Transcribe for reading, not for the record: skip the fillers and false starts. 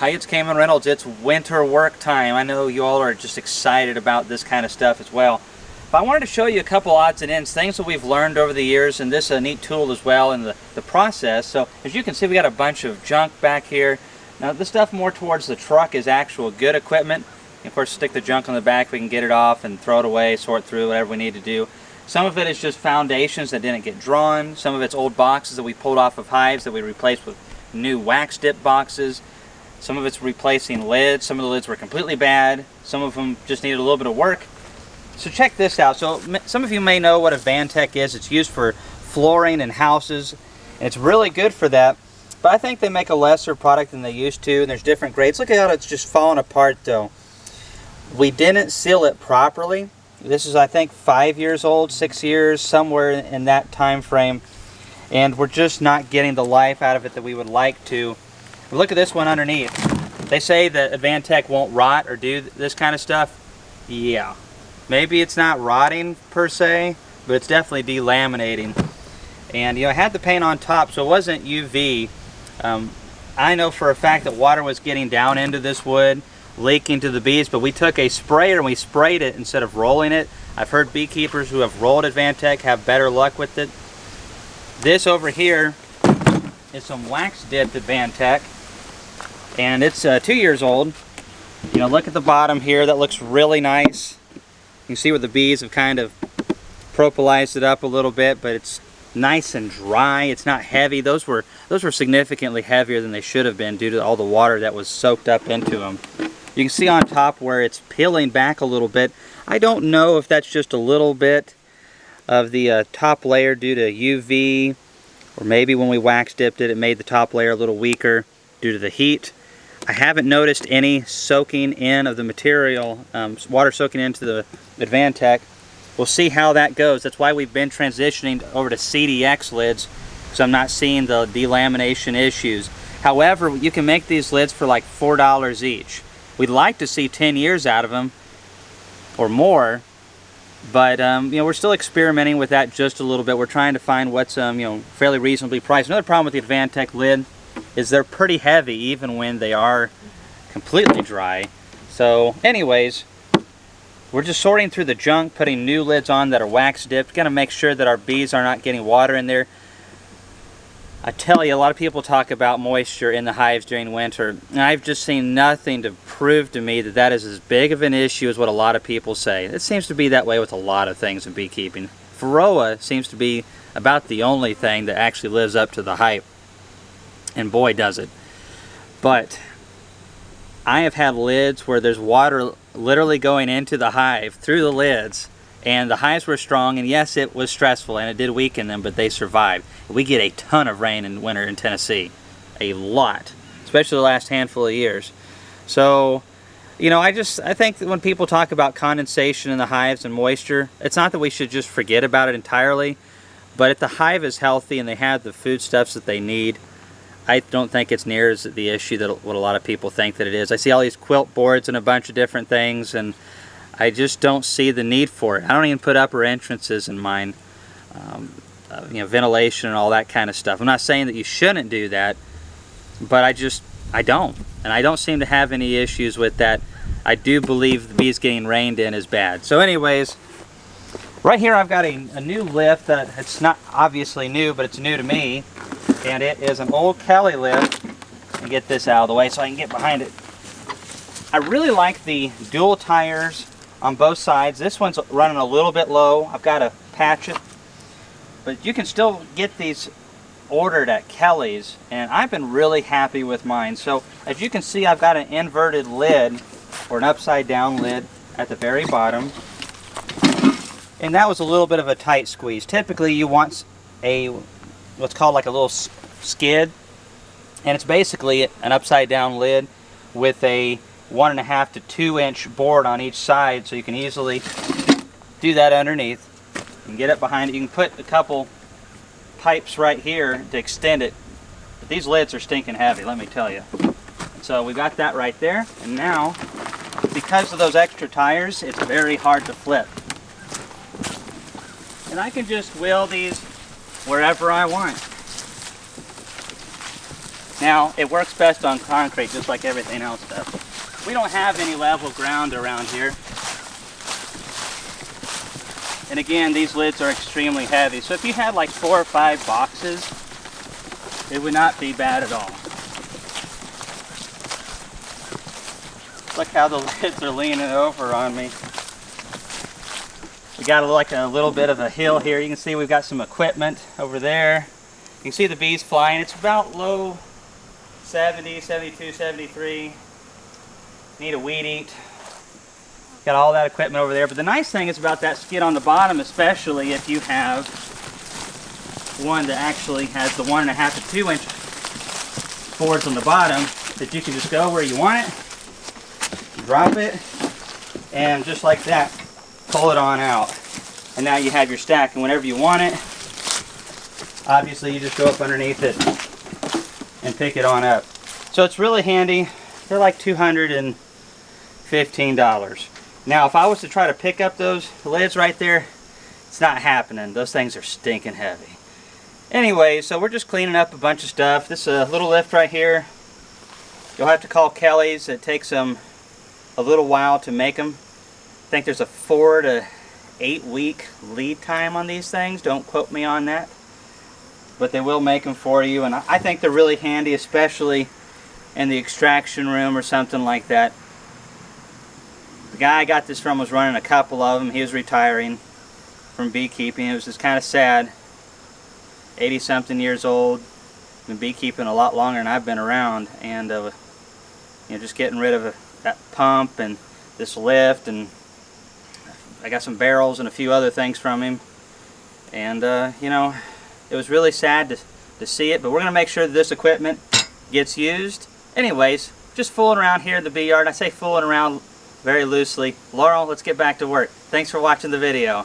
Hi, it's Kamon Reynolds. It's winter work time. I know you all are just excited about this kind of stuff as well. But I wanted to show you a couple odds and ends, things that we've learned over the years, and this is a neat tool as well in the process. So as you can see, we got a bunch of junk back here. Now this stuff more towards the truck is actual good equipment. Of course, stick the junk on the back, we can get it off and throw it away, sort through, whatever we need to do. Some of it is just foundations that didn't get drawn. Some of it's old boxes that we pulled off of hives that we replaced with new wax dip boxes. Some of it's replacing lids. Some of the lids were completely bad. Some of them just needed a little bit of work. So check this out. So some of you may know what a Vantech is. It's used for flooring in houses, and it's really good for that. But I think they make a lesser product than they used to, and there's different grades. Look at how it's just falling apart though. We didn't seal it properly. This is, I think, 5 years old, 6 years, somewhere in that time frame. And we're just not getting the life out of it that we would like to. Look at this one underneath. They say that a Vantech won't rot or do this kind of stuff. Yeah. Maybe it's not rotting per se, but it's definitely delaminating. And you know, I had the paint on top, so it wasn't UV. I know for a fact that water was getting down into this wood, leaking to the bees, but we took a sprayer and we sprayed it instead of rolling it. I've heard beekeepers who have rolled at Vantech have better luck with it. This over here is some wax dipped at Vantech, and it's 2 years old. You know, look at the bottom here. That looks really nice. You can see where the bees have kind of propolized it up a little bit, but it's nice and dry. It's not heavy. Those were significantly heavier than they should have been due to all the water that was soaked up into them. You can see on top where it's peeling back a little bit. I don't know if that's just a little bit of the top layer due to UV, or maybe when we wax dipped it, it made the top layer a little weaker due to the heat. I haven't noticed any soaking in of the material, water soaking into the Vantech. We'll see how that goes. That's why we've been transitioning over to CDX lids, because I'm not seeing the delamination issues. However, you can make these lids for like $4 each. We'd like to see 10 years out of them or more, but you know, we're still experimenting with that just a little bit. We're trying to find what's you know, fairly reasonably priced. Another problem with the Vantech lid is they're pretty heavy even when they are completely dry. So anyways, we're just sorting through the junk, putting new lids on that are wax dipped. Got to make sure that our bees are not getting water in there. I tell you, a lot of people talk about moisture in the hives during winter, and I've just seen nothing to prove to me that that is as big of an issue as what a lot of people say. It seems to be that way with a lot of things in beekeeping. Varroa seems to be about the only thing that actually lives up to the hype, and boy does it. But I have had lids where there's water literally going into the hive through the lids, and the hives were strong, and yes, it was stressful and it did weaken them, but they survived. We get a ton of rain in winter in Tennessee, a lot, especially the last handful of years. So, you know, I think that when people talk about condensation in the hives and moisture, it's not that we should just forget about it entirely, but if the hive is healthy and they have the foodstuffs that they need, I don't think it's near as the issue that what a lot of people think that it is. I see all these quilt boards and a bunch of different things, and I just don't see the need for it. I don't even put upper entrances in mine, you know, ventilation and all that kind of stuff. I'm not saying that you shouldn't do that, but I don't. And I don't seem to have any issues with that. I do believe the bees getting rained in is bad. So anyways, right here I've got a new lift that it's not obviously new, but it's new to me. And it is an old Kelley lift. Let me get this out of the way so I can get behind it. I really like the dual tires on both sides. This one's running a little bit low. I've got to patch it. But you can still get these ordered at Kelley's, and I've been really happy with mine. So as you can see, I've got an inverted lid, or an upside down lid at the very bottom. And that was a little bit of a tight squeeze. Typically you want what's called like a little skid, and it's basically an upside down lid with a 1.5 to 2 inch board on each side, so you can easily do that underneath and get it behind it. You can put a couple pipes right here to extend it, but these lids are stinking heavy, let me tell you. So we got that right there, and now because of those extra tires, it's very hard to flip. And I can just wheel these wherever I want. Now, it works best on concrete, just like everything else does. We don't have any level ground around here. And again, these lids are extremely heavy. So if you had like 4 or 5 boxes, it would not be bad at all. Look how the lids are leaning over on me. We got like a little bit of a hill here. You can see we've got some equipment over there. You can see the bees flying. It's about low 70, 72, 73. Need a weed eat. Got all that equipment over there. But the nice thing is about that skid on the bottom, especially if you have one that actually has the 1.5 to 2 inch boards on the bottom, that you can just go where you want it, drop it, and just like that, pull it on out. And now you have your stack, and whenever you want it, obviously you just go up underneath it and pick it on up. So it's really handy. They're like $215. Now if I was to try to pick up those lids right there, it's not happening. Those things are stinking heavy. Anyway, so we're just cleaning up a bunch of stuff. This is a little lift right here. You'll have to call Kelley's. It takes them a little while to make them. I think there's a 4 to 8 week lead time on these things. Don't quote me on that. But they will make them for you, and I think they're really handy, especially in the extraction room or something like that. The guy I got this from was running a couple of them. He was retiring from beekeeping. It was just kind of sad. 80-something years old. Been beekeeping a lot longer than I've been around, and you know, just getting rid of that pump and this lift, and I got some barrels and a few other things from him, and you know, it was really sad to see it, but we're going to make sure that this equipment gets used. Anyways, just fooling around here in the bee yard. I say fooling around very loosely. Laurel, let's get back to work. Thanks for watching the video.